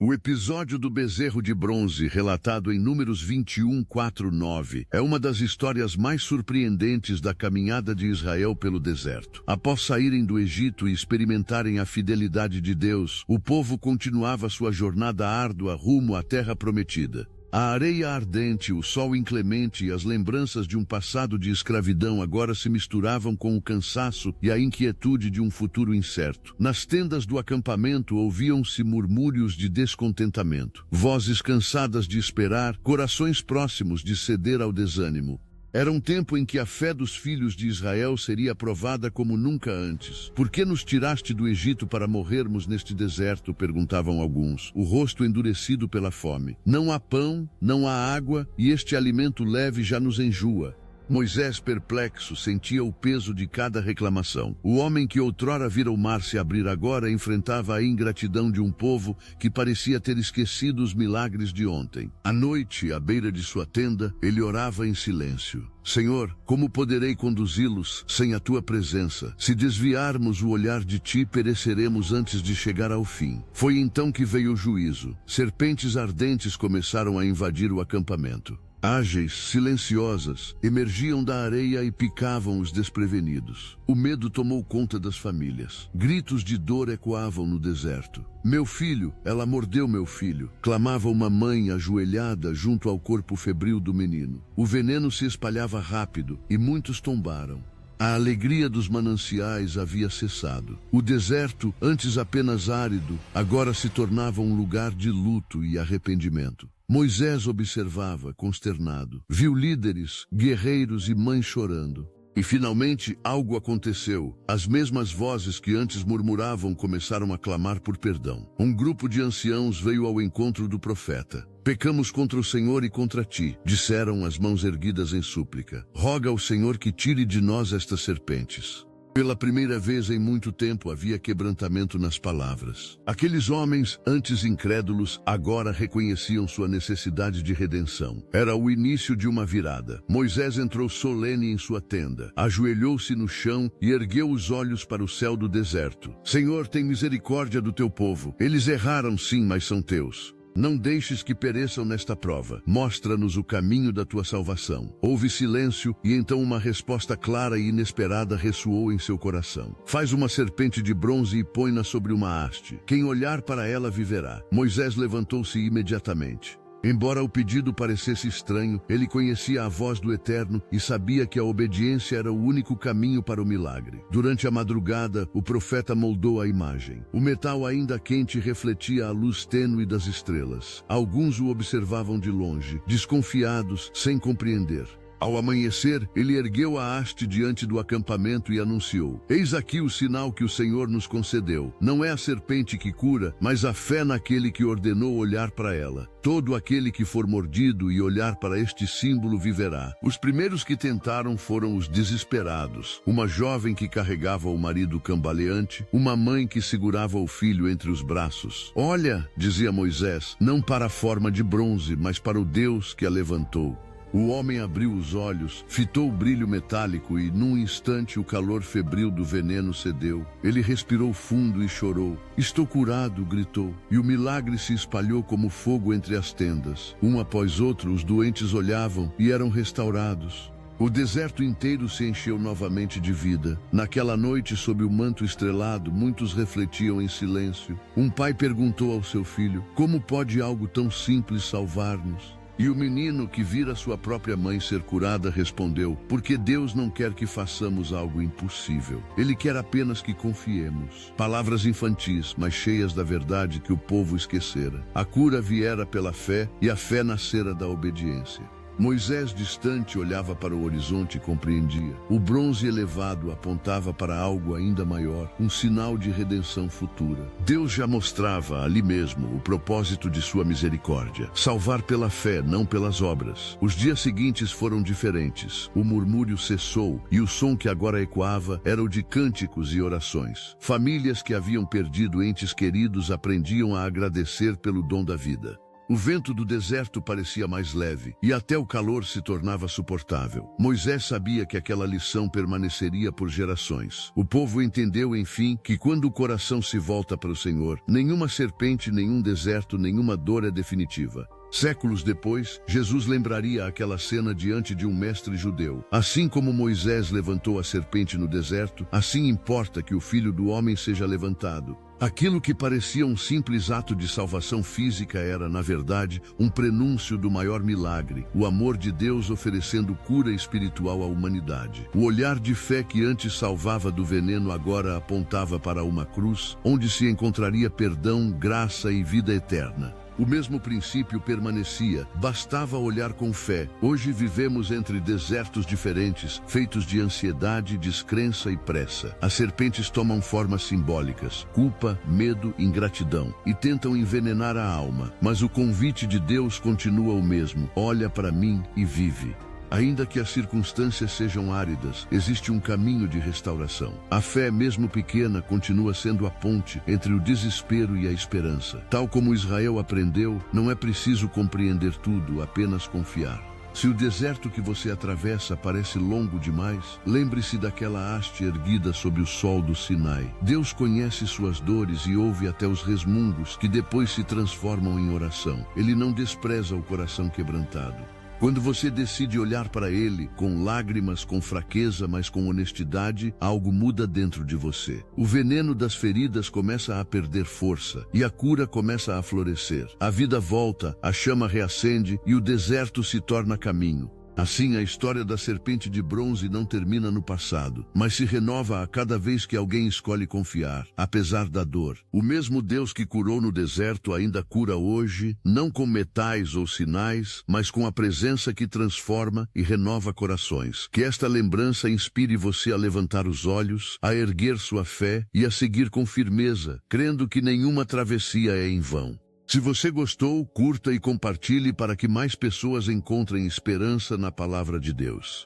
O episódio do bezerro de bronze, relatado em Números 21:4-9, é uma das histórias mais surpreendentes da caminhada de Israel pelo deserto. Após saírem do Egito e experimentarem a fidelidade de Deus, o povo continuava sua jornada árdua rumo à terra prometida. A areia ardente, o sol inclemente e as lembranças de um passado de escravidão agora se misturavam com o cansaço e a inquietude de um futuro incerto. Nas tendas do acampamento ouviam-se murmúrios de descontentamento, vozes cansadas de esperar, corações próximos de ceder ao desânimo. Era um tempo em que a fé dos filhos de Israel seria provada como nunca antes. Por que nos tiraste do Egito para morrermos neste deserto? Perguntavam alguns, o rosto endurecido pela fome. Não há pão, não há água, e este alimento leve já nos enjoa. Moisés, perplexo, sentia o peso de cada reclamação. O homem que outrora vira o mar se abrir agora enfrentava a ingratidão de um povo que parecia ter esquecido os milagres de ontem. À noite, à beira de sua tenda, ele orava em silêncio. Senhor, como poderei conduzi-los sem a tua presença? Se desviarmos o olhar de ti, pereceremos antes de chegar ao fim. Foi então que veio o juízo. Serpentes ardentes começaram a invadir o acampamento. Ágeis, silenciosas, emergiam da areia e picavam os desprevenidos. O medo tomou conta das famílias. Gritos de dor ecoavam no deserto. Meu filho, ela mordeu meu filho, clamava uma mãe ajoelhada junto ao corpo febril do menino. O veneno se espalhava rápido e muitos tombaram. A alegria dos mananciais havia cessado. O deserto, antes apenas árido, agora se tornava um lugar de luto e arrependimento. Moisés observava, consternado. Viu líderes, guerreiros e mães chorando. E finalmente algo aconteceu. As mesmas vozes que antes murmuravam começaram a clamar por perdão. Um grupo de anciãos veio ao encontro do profeta. Pecamos contra o Senhor e contra ti, disseram as mãos erguidas em súplica. Roga ao Senhor que tire de nós estas serpentes. Pela primeira vez em muito tempo havia quebrantamento nas palavras. Aqueles homens, antes incrédulos, agora reconheciam sua necessidade de redenção. Era o início de uma virada. Moisés entrou solene em sua tenda, ajoelhou-se no chão e ergueu os olhos para o céu do deserto. Senhor, tem misericórdia do teu povo. Eles erraram sim, mas são teus. Não deixes que pereçam nesta prova. Mostra-nos o caminho da tua salvação. Houve silêncio e então uma resposta clara e inesperada ressoou em seu coração. Faz uma serpente de bronze e põe-na sobre uma haste. Quem olhar para ela viverá. Moisés levantou-se imediatamente. Embora o pedido parecesse estranho, ele conhecia a voz do Eterno e sabia que a obediência era o único caminho para o milagre. Durante a madrugada, o profeta moldou a imagem. O metal ainda quente refletia a luz tênue das estrelas. Alguns o observavam de longe, desconfiados, sem compreender. Ao amanhecer, ele ergueu a haste diante do acampamento e anunciou: Eis aqui o sinal que o Senhor nos concedeu. Não é a serpente que cura, mas a fé naquele que ordenou olhar para ela. Todo aquele que for mordido e olhar para este símbolo viverá. Os primeiros que tentaram foram os desesperados. Uma jovem que carregava o marido cambaleante, uma mãe que segurava o filho entre os braços. Olha, dizia Moisés, não para a forma de bronze, mas para o Deus que a levantou. O homem abriu os olhos, fitou o brilho metálico e, num instante, o calor febril do veneno cedeu. Ele respirou fundo e chorou. Estou curado, gritou. E o milagre se espalhou como fogo entre as tendas. Um após outro, os doentes olhavam e eram restaurados. O deserto inteiro se encheu novamente de vida. Naquela noite, sob o manto estrelado, muitos refletiam em silêncio. Um pai perguntou ao seu filho: como pode algo tão simples salvar-nos? E o menino, que vira sua própria mãe ser curada, respondeu: porque Deus não quer que façamos algo impossível. Ele quer apenas que confiemos. Palavras infantis, mas cheias da verdade que o povo esquecera. A cura viera pela fé e a fé nascera da obediência. Moisés, distante, olhava para o horizonte e compreendia. O bronze elevado apontava para algo ainda maior, um sinal de redenção futura. Deus já mostrava ali mesmo o propósito de sua misericórdia: salvar pela fé, não pelas obras. Os dias seguintes foram diferentes. O murmúrio cessou e o som que agora ecoava era o de cânticos e orações. Famílias que haviam perdido entes queridos aprendiam a agradecer pelo dom da vida. O vento do deserto parecia mais leve, e até o calor se tornava suportável. Moisés sabia que aquela lição permaneceria por gerações. O povo entendeu, enfim, que quando o coração se volta para o Senhor, nenhuma serpente, nenhum deserto, nenhuma dor é definitiva. Séculos depois, Jesus lembraria aquela cena diante de um mestre judeu. Assim como Moisés levantou a serpente no deserto, assim importa que o Filho do Homem seja levantado. Aquilo que parecia um simples ato de salvação física era, na verdade, um prenúncio do maior milagre, o amor de Deus oferecendo cura espiritual à humanidade. O olhar de fé que antes salvava do veneno agora apontava para uma cruz, onde se encontraria perdão, graça e vida eterna. O mesmo princípio permanecia, bastava olhar com fé. Hoje vivemos entre desertos diferentes, feitos de ansiedade, descrença e pressa. As serpentes tomam formas simbólicas, culpa, medo, ingratidão, e tentam envenenar a alma. Mas o convite de Deus continua o mesmo: olha para mim e vive. Ainda que as circunstâncias sejam áridas, existe um caminho de restauração. A fé, mesmo pequena, continua sendo a ponte entre o desespero e a esperança. Tal como Israel aprendeu, não é preciso compreender tudo, apenas confiar. Se o deserto que você atravessa parece longo demais, lembre-se daquela haste erguida sob o sol do Sinai. Deus conhece suas dores e ouve até os resmungos que depois se transformam em oração. Ele não despreza o coração quebrantado. Quando você decide olhar para Ele, com lágrimas, com fraqueza, mas com honestidade, algo muda dentro de você. O veneno das feridas começa a perder força, e a cura começa a florescer. A vida volta, a chama reacende, e o deserto se torna caminho. Assim, a história da serpente de bronze não termina no passado, mas se renova a cada vez que alguém escolhe confiar, apesar da dor. O mesmo Deus que curou no deserto ainda cura hoje, não com metais ou sinais, mas com a presença que transforma e renova corações. Que esta lembrança inspire você a levantar os olhos, a erguer sua fé e a seguir com firmeza, crendo que nenhuma travessia é em vão. Se você gostou, curta e compartilhe para que mais pessoas encontrem esperança na palavra de Deus.